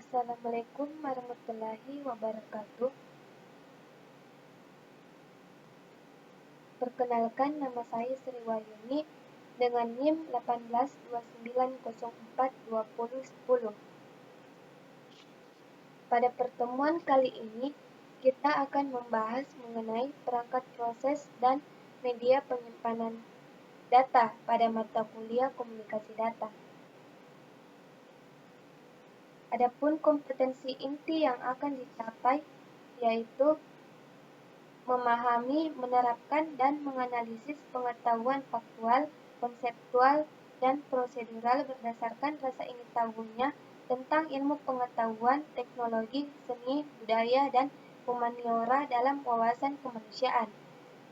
Assalamualaikum warahmatullahi wabarakatuh. Perkenalkan, nama saya Sri Wahyuni dengan NIM 1829042010. Pada pertemuan kali ini, kita akan membahas mengenai perangkat proses dan media penyimpanan data pada mata kuliah komunikasi data. Adapun kompetensi inti yang akan dicapai yaitu memahami, menerapkan, dan menganalisis pengetahuan faktual, konseptual, dan prosedural berdasarkan rasa ingin tahunya tentang ilmu pengetahuan, teknologi, seni, budaya, dan humaniora dalam wawasan kemanusiaan.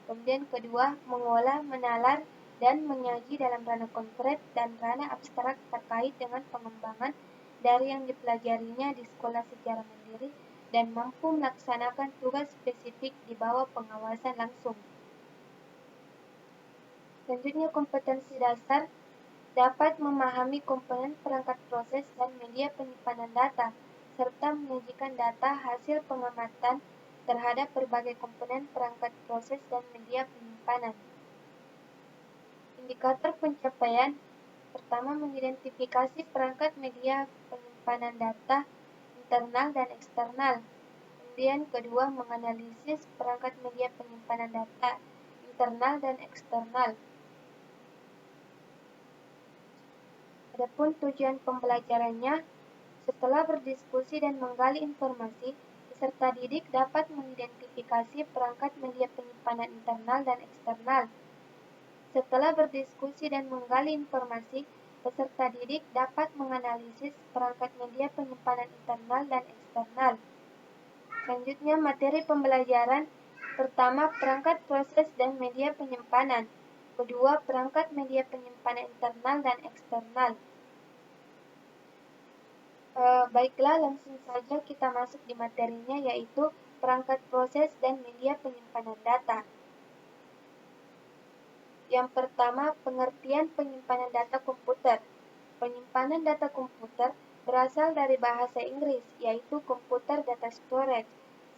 Kemudian kedua, mengolah, menalar, dan menyaji dalam ranah konkret dan ranah abstrak terkait dengan pengembangan dari yang dipelajarinya di sekolah secara mandiri dan mampu melaksanakan tugas spesifik di bawah pengawasan langsung. Selanjutnya, kompetensi dasar dapat memahami komponen perangkat proses dan media penyimpanan data, serta menyajikan data hasil pengamatan terhadap berbagai komponen perangkat proses dan media penyimpanan. Indikator pencapaian pertama, mengidentifikasi perangkat media penyimpanan data internal dan eksternal. Kemudian kedua, menganalisis perangkat media penyimpanan data internal dan eksternal. Adapun tujuan pembelajarannya, setelah berdiskusi dan menggali informasi, peserta didik dapat mengidentifikasi perangkat media penyimpanan internal dan eksternal. Setelah berdiskusi dan menggali informasi, peserta didik dapat menganalisis perangkat media penyimpanan internal dan eksternal. Selanjutnya, materi pembelajaran. Pertama, perangkat proses dan media penyimpanan. Kedua, perangkat media penyimpanan internal dan eksternal. Baiklah, langsung saja kita masuk di materinya, yaitu perangkat proses dan media penyimpanan data. Yang pertama, pengertian penyimpanan data komputer. Penyimpanan data komputer berasal dari bahasa Inggris, yaitu computer data storage.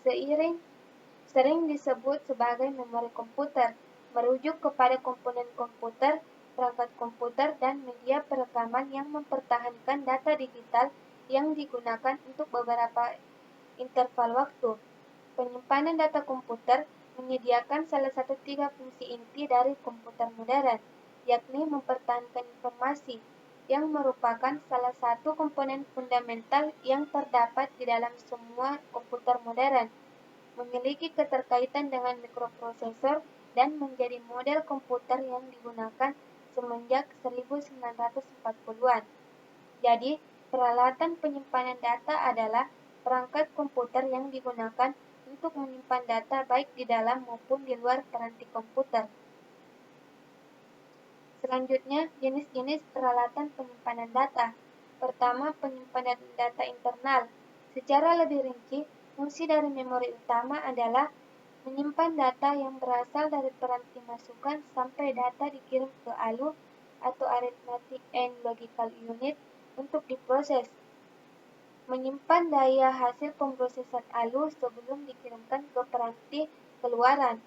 Sering disebut sebagai memori komputer, merujuk kepada komponen komputer, perangkat komputer, dan media perekaman yang mempertahankan data digital yang digunakan untuk beberapa interval waktu. Penyimpanan data komputer menyediakan salah satu 3 fungsi inti dari komputer modern, yakni mempertahankan informasi, yang merupakan salah satu komponen fundamental yang terdapat di dalam semua komputer modern, memiliki keterkaitan dengan mikroprosesor, dan menjadi model komputer yang digunakan semenjak 1940-an. Jadi, peralatan penyimpanan data adalah perangkat komputer yang digunakan untuk menyimpan data baik di dalam maupun di luar peranti komputer. Selanjutnya, jenis-jenis peralatan penyimpanan data. Pertama, penyimpanan data internal. Secara lebih rinci, fungsi dari memori utama adalah menyimpan data yang berasal dari peranti masukan sampai data dikirim ke ALU atau Arithmetic and Logical Unit untuk diproses. Menyimpan daya hasil pemrosesan ALU sebelum dikirimkan ke peranti keluaran,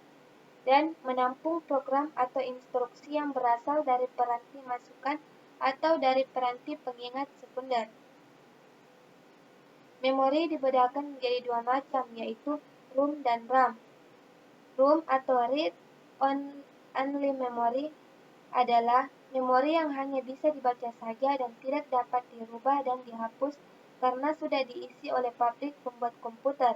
dan menampung program atau instruksi yang berasal dari peranti masukan atau dari peranti pengingat sekunder. Memori dibedakan menjadi 2 macam, yaitu ROM dan RAM. ROM atau Read Only Memory adalah memori yang hanya bisa dibaca saja dan tidak dapat dirubah dan dihapus karena sudah diisi oleh pabrik pembuat komputer.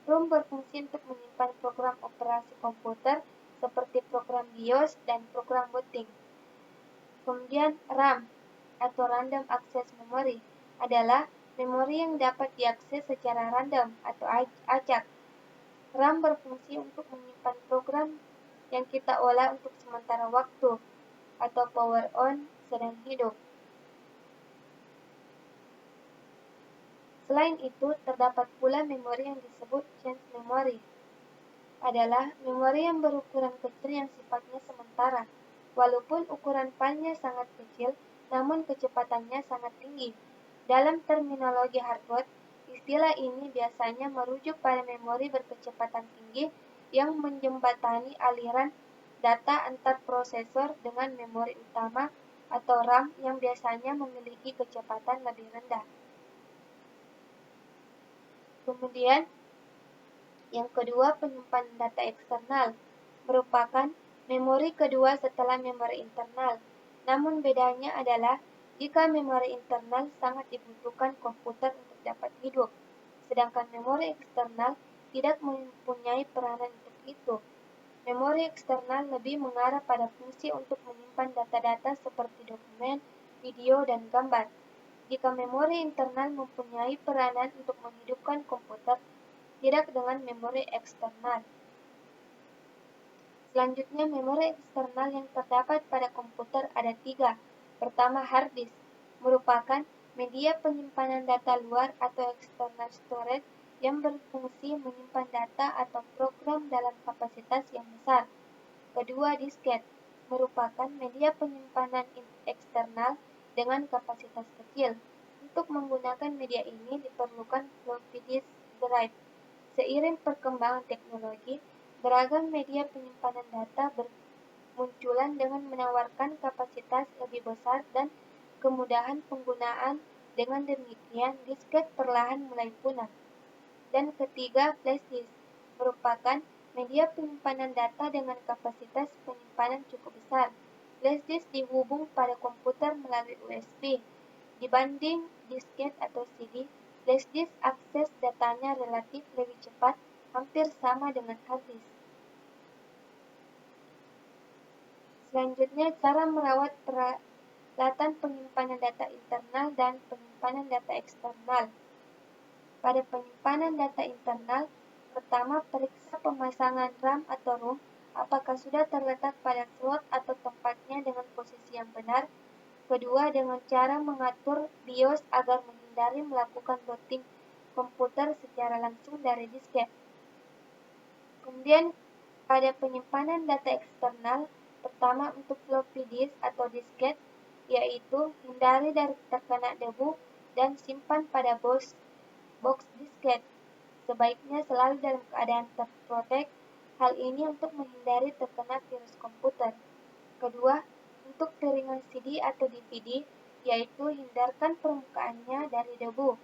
ROM berfungsi untuk menyimpan program operasi komputer seperti program BIOS dan program booting. Kemudian RAM atau Random Access Memory adalah memori yang dapat diakses secara random atau acak. RAM berfungsi untuk menyimpan program yang kita olah untuk sementara waktu atau power on sedang hidup. Selain itu, terdapat pula memori yang disebut chance memory. Adalah memori yang berukuran kecil yang sifatnya sementara. Walaupun ukuran filenya sangat kecil, namun kecepatannya sangat tinggi. Dalam terminologi hardware, Istilah ini biasanya merujuk pada memori berkecepatan tinggi yang menjembatani aliran data antar prosesor dengan memori utama atau RAM yang biasanya memiliki kecepatan lebih rendah. Kemudian, yang kedua, penyimpanan data eksternal merupakan memori kedua setelah memori internal. Namun bedanya adalah jika memori internal sangat dibutuhkan komputer untuk dapat hidup, sedangkan memori eksternal tidak mempunyai peranan untuk itu. Memori eksternal lebih mengarah pada fungsi untuk menyimpan data-data seperti dokumen, video, dan gambar. Jika memori internal mempunyai peranan untuk menghidupkan komputer, tidak dengan memori eksternal. Selanjutnya, memori eksternal yang terdapat pada komputer ada 3. Pertama, hard disk merupakan media penyimpanan data luar atau external storage yang berfungsi menyimpan data atau program dalam kapasitas yang besar. Kedua, disket merupakan media penyimpanan eksternal dengan kapasitas kecil. Untuk menggunakan media ini diperlukan floppy disk drive. Seiring perkembangan teknologi, beragam media penyimpanan data bermunculan dengan menawarkan kapasitas lebih besar dan kemudahan penggunaan. Dengan demikian, disket perlahan mulai punah. Dan ketiga, flash disk merupakan media penyimpanan data dengan kapasitas penyimpanan cukup besar. Flash disk dihubung pada komputer melalui USB. Dibanding disket atau CD, flash disk akses datanya relatif lebih cepat, hampir sama dengan hard disk. Selanjutnya, cara merawat peralatan penyimpanan data internal dan penyimpanan data eksternal. Pada penyimpanan data internal, pertama periksa pemasangan RAM atau ROM, apakah sudah terletak pada slot atau tempatnya dengan posisi yang benar. Kedua, dengan cara mengatur BIOS agar menghindari melakukan booting komputer secara langsung dari disket. Kemudian, pada penyimpanan data eksternal, pertama untuk floppy disk atau disket, yaitu hindari dari terkena debu dan simpan pada box disket. Sebaiknya selalu dalam keadaan terprotek, hal ini untuk menghindari terkena virus komputer. Kedua, untuk piringan CD atau DVD, yaitu hindarkan permukaannya dari debu.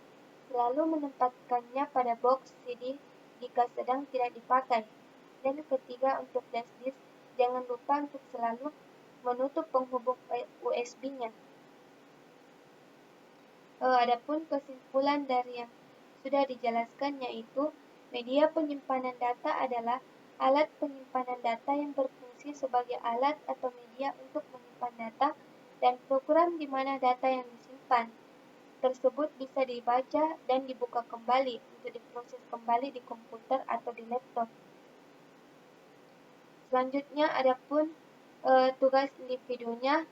Selalu menempatkannya pada box CD jika sedang tidak dipakai. Dan ketiga, untuk flash disk, jangan lupa untuk selalu menutup penghubung USB-nya. Adapun kesimpulan dari yang sudah dijelaskan yaitu media penyimpanan data adalah alat penyimpanan data yang berfungsi sebagai alat atau media untuk menyimpan data dan program di mana data yang disimpan tersebut bisa dibaca dan dibuka kembali untuk diproses kembali di komputer atau di laptop. Selanjutnya adapun tugas individunya.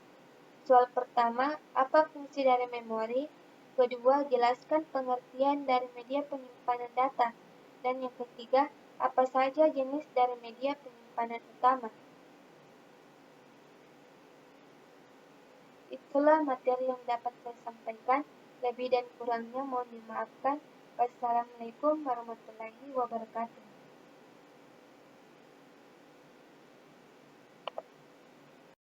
Soal pertama, apa fungsi dari memori? Kedua, jelaskan pengertian dari media penyimpanan data. Dan yang ketiga, apa saja jenis dari media penyimpanan utama? Itulah materi yang dapat saya sampaikan. Lebih dan kurangnya mohon dimaafkan. Wassalamualaikum warahmatullahi wabarakatuh.